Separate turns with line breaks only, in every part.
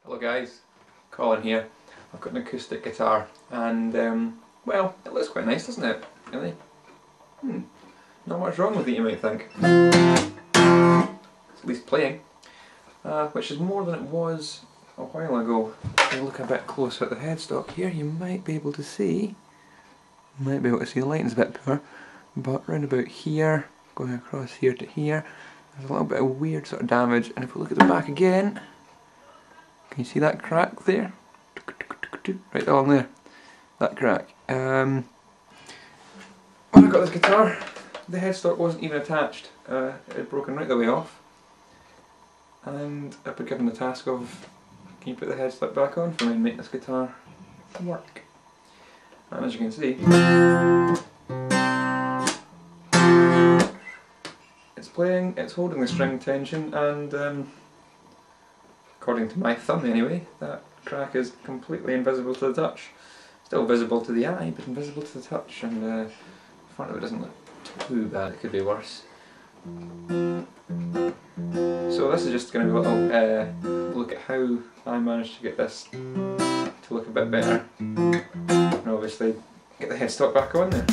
Hello guys, Colin here. I've got an acoustic guitar and well, it looks quite nice, doesn't it? Really? Not much wrong with it, you might think. It's at least playing, which is more than it was a while ago. If you look a bit closer at the headstock here, you might be able to see, the lighting's a bit poor, but round about here, going across here to here, there's a little bit of weird sort of damage, and if we look at the back again, can you see that crack there? Right along there, that crack. When I got this guitar, the headstock wasn't even attached. It had broken right the way off, and I've been given the task of, can you put the headstock back on for me and make this guitar work? And as you can see, it's playing, it's holding the string tension, and according to my thumb anyway, that crack is completely invisible to the touch. Still visible to the eye, but invisible to the touch, and the front of it doesn't look too bad, it could be worse. So this is just going to be a little look at how I managed to get this to look a bit better, and obviously get the headstock back on there.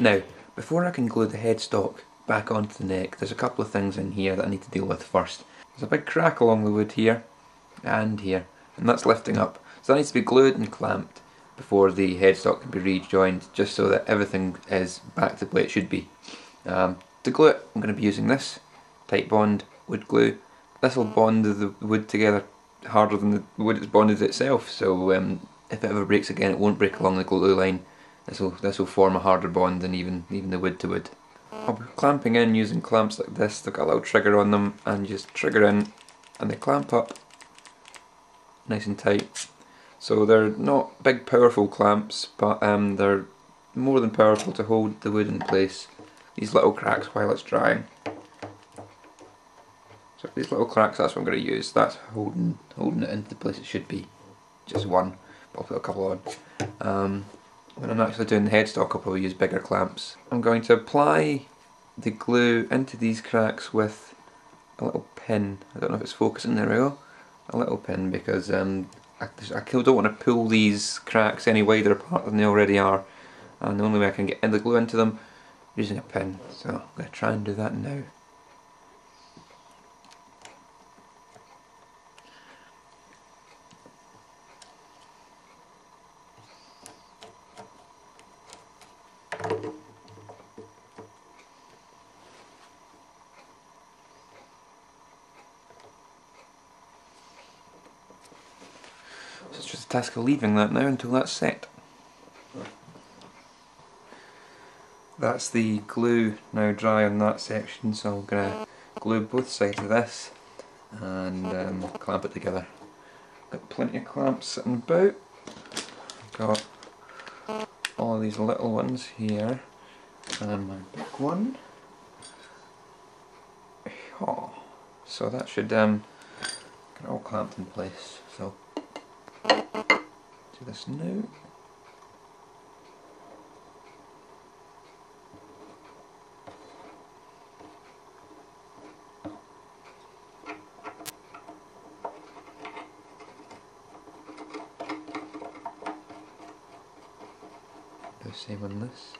Now, before I can glue the headstock back onto the neck, there's a couple of things in here that I need to deal with first. There's a big crack along the wood here, and that's lifting up. So that needs to be glued and clamped before the headstock can be rejoined, just so that everything is back to the way it should be. To glue it, I'm going to be using this Titebond wood glue. This will bond the wood together harder than the wood is bonded itself, so if it ever breaks again, it won't break along the glue line. This will form a harder bond than even the wood to wood. I'll be clamping in using clamps like this. They've got a little trigger on them, and you just trigger in and they clamp up nice and tight. So they're not big powerful clamps, but they're more than powerful to hold the wood in place. These little cracks while it's drying. So these little cracks, that's what I'm going to use. That's holding it into the place it should be. Just one, but I'll put a couple on. When I'm actually doing the headstock, I'll probably use bigger clamps. I'm going to apply the glue into these cracks with a little pin. I don't know if it's focusing, there we go. A little pin, because I don't want to pull these cracks any wider apart than they already are. And the only way I can get the glue into them is using a pin. So I'm going to try and do that now. So it's just a task of leaving that now until that's set. That's the glue now dry on that section, so I'm going to glue both sides of this and clamp it together. Got plenty of clamps sitting about. Got all these little ones here and my big one. Oh, so that should get it all clamped in place. So do this now. Do the same on this.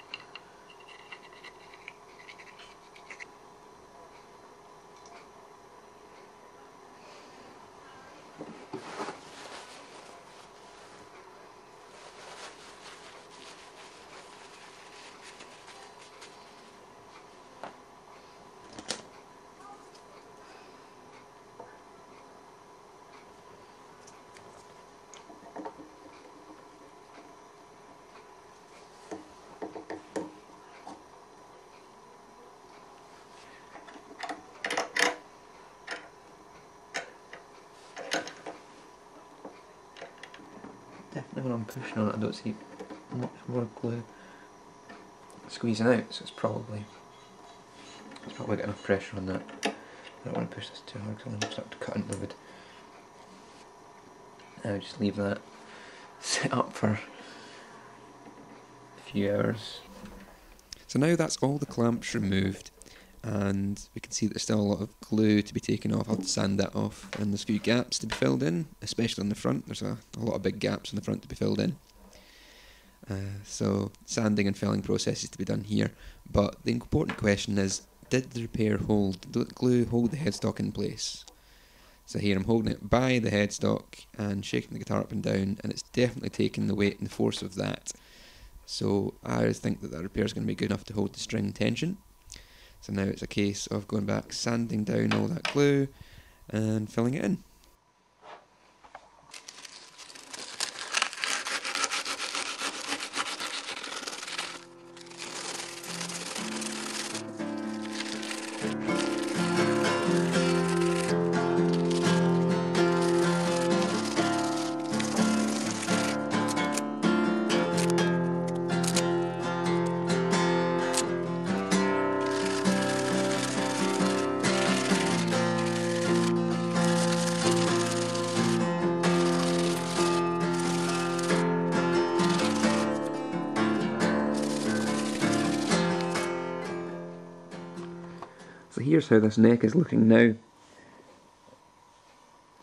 Definitely when I'm pushing on it I don't see much more glue squeezing out, so it's probably got enough pressure on that. I don't want to push this too hard because I'm going to start to cut into the wood. Now just leave that set up for a few hours. So now that's all the clamps removed, and we can see that there's still a lot of glue to be taken off. I'll have to sand that off, and there's a few gaps to be filled in, especially on the front. There's a lot of big gaps on the front to be filled in. So sanding and filling process is to be done here, but the important question is, did the glue hold the headstock in place? So here I'm holding it by the headstock and shaking the guitar up and down, and it's definitely taking the weight and the force of that. So I think that repair is going to be good enough to hold the string tension. So now it's a case of going back, sanding down all that glue and filling it in. So here's how this neck is looking now.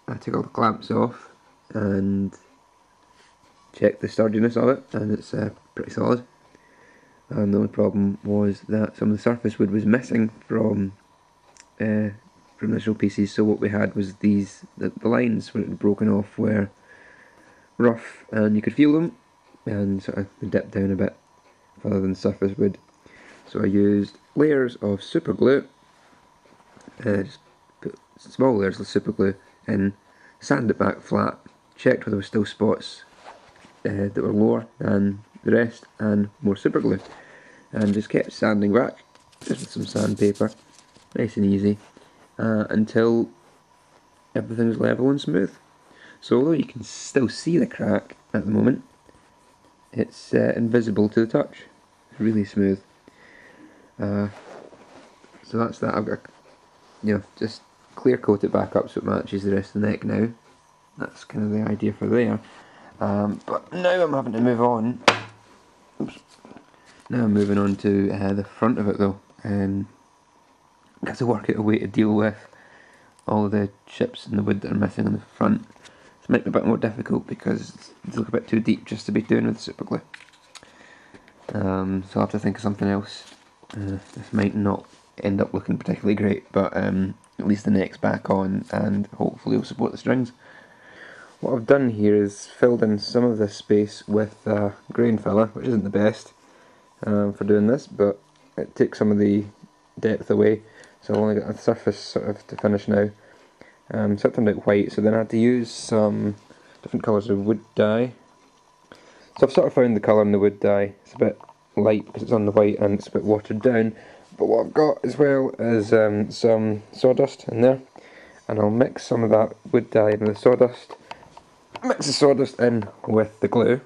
I took all the clamps off and checked the sturdiness of it, and it's pretty solid. And the only problem was that some of the surface wood was missing from initial pieces. So what we had was the lines where it had broken off were rough, and you could feel them, and sort of dipped down a bit further than surface wood. So I used layers of super glue. Just put small layers of super glue in, sand it back flat, checked whether there were still spots that were lower than the rest, and more super glue, and just kept sanding back, just with some sandpaper, nice and easy, until everything's level and smooth. So although you can still see the crack at the moment, it's invisible to the touch. It's really smooth. So that's that. I've got just clear coat it back up so it matches the rest of the neck now. That's kind of the idea for there. But now I'm having to move on. Oops. Now I'm moving on to the front of it though. Got to work out a way to deal with all the chips and the wood that are missing on the front. This might be a bit more difficult because it's a bit too deep just to be doing with super glue. So I'll have to think of something else. This might not end up looking particularly great, but at least the neck's back on and hopefully will support the strings. What I've done here is filled in some of this space with grain filler, which isn't the best for doing this, but it takes some of the depth away, so I've only got a surface sort of to finish now. So it turned out white, so then I had to use some different colours of wood dye. So I've sort of found the colour in the wood dye. It's a bit light because it's on the white and it's a bit watered down. But what I've got as well is some sawdust in there, and I'll mix some of that wood dye in with the sawdust, mix the sawdust in with the glue,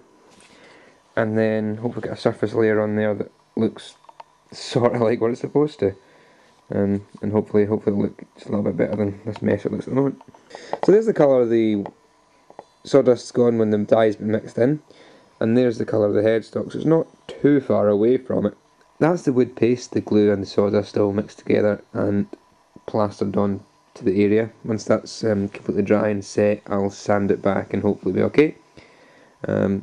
and then hopefully get a surface layer on there that looks sort of like what it's supposed to, and hopefully it'll look just a little bit better than this mess it looks at the moment. So there's the colour the sawdust's gone when the dye's been mixed in, and there's the colour of the headstock, so it's not too far away from it. That's the wood paste, the glue and the sawdust all mixed together and plastered on to the area. Once that's completely dry and set, I'll sand it back and hopefully be okay. I'll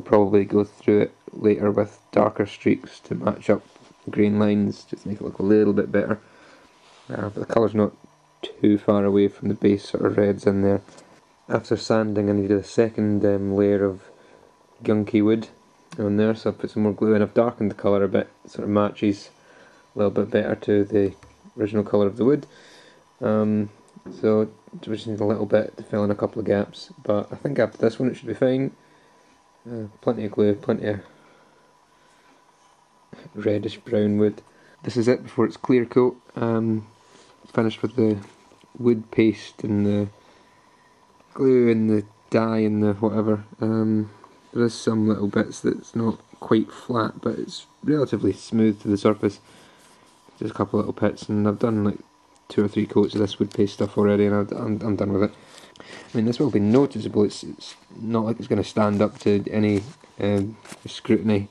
probably go through it later with darker streaks to match up grain lines, just to make it look a little bit better. But the colour's not too far away from the base sort of reds in there. After sanding, I needed a second layer of gunky wood on there, so I put some more glue in. I've darkened the colour a bit, sort of matches a little bit better to the original colour of the wood. So we just need a little bit to fill in a couple of gaps, but I think after this one it should be fine. Plenty of glue, plenty of reddish brown wood. This is it before it's clear coat. Finished with the wood paste and the glue and the dye and the whatever. There is some little bits that's not quite flat, but it's relatively smooth to the surface. Just a couple of little pits, and I've done like 2 or 3 coats of this wood paste stuff already, and I'm done with it. I mean, this will be noticeable. It's not like it's going to stand up to any scrutiny,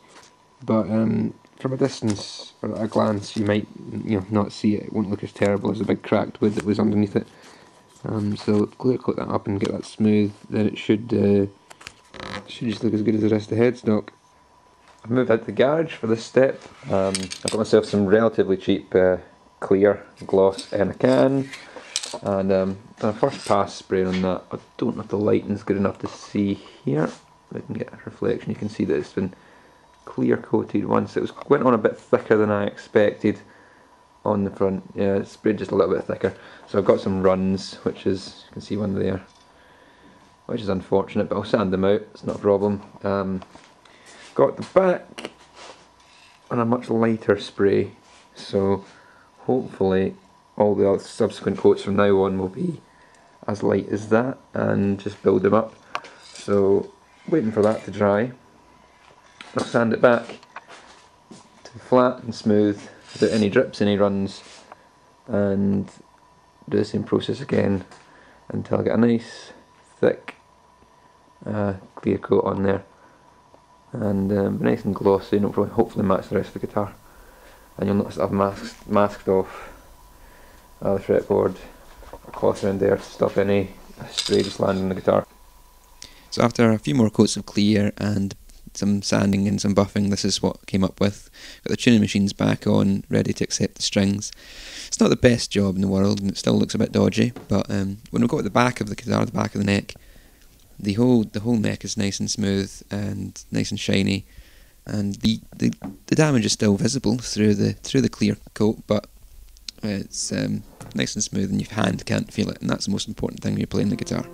but from a distance or at a glance, you might not see it. It won't look as terrible as the big cracked wood that was underneath it. So clear coat that up and get that smooth. Then it should just look as good as the rest of the headstock. I've moved out to the garage for this step. I've got myself some relatively cheap clear gloss in a can, and done a first pass spray on that. I don't know if the lighting's good enough to see here. If I can get a reflection, you can see that it's been clear coated once. It went on a bit thicker than I expected on the front. Yeah, it sprayed just a little bit thicker. So I've got some runs, which is, you can see one there, which is unfortunate, but I'll sand them out, it's not a problem. Got the back on a much lighter spray, so hopefully all the other subsequent coats from now on will be as light as that and just build them up. So waiting for that to dry. I'll sand it back to flat and smooth without any drips, any runs, and do the same process again until I get a nice thick clear coat on there, and nice and glossy, and it'll hopefully match the rest of the guitar. And you'll notice I've masked off the fretboard, a cloth around there to stop any spray just landing on the guitar. So after a few more coats of clear and some sanding and some buffing, this is what I came up with. Got the tuning machines back on, ready to accept the strings. It's not the best job in the world, and it still looks a bit dodgy, but when we've got the back of the guitar, the back of the neck, the whole neck is nice and smooth and nice and shiny, and the damage is still visible through the clear coat, but it's nice and smooth, and your hand can't feel it, and that's the most important thing when you're playing the guitar.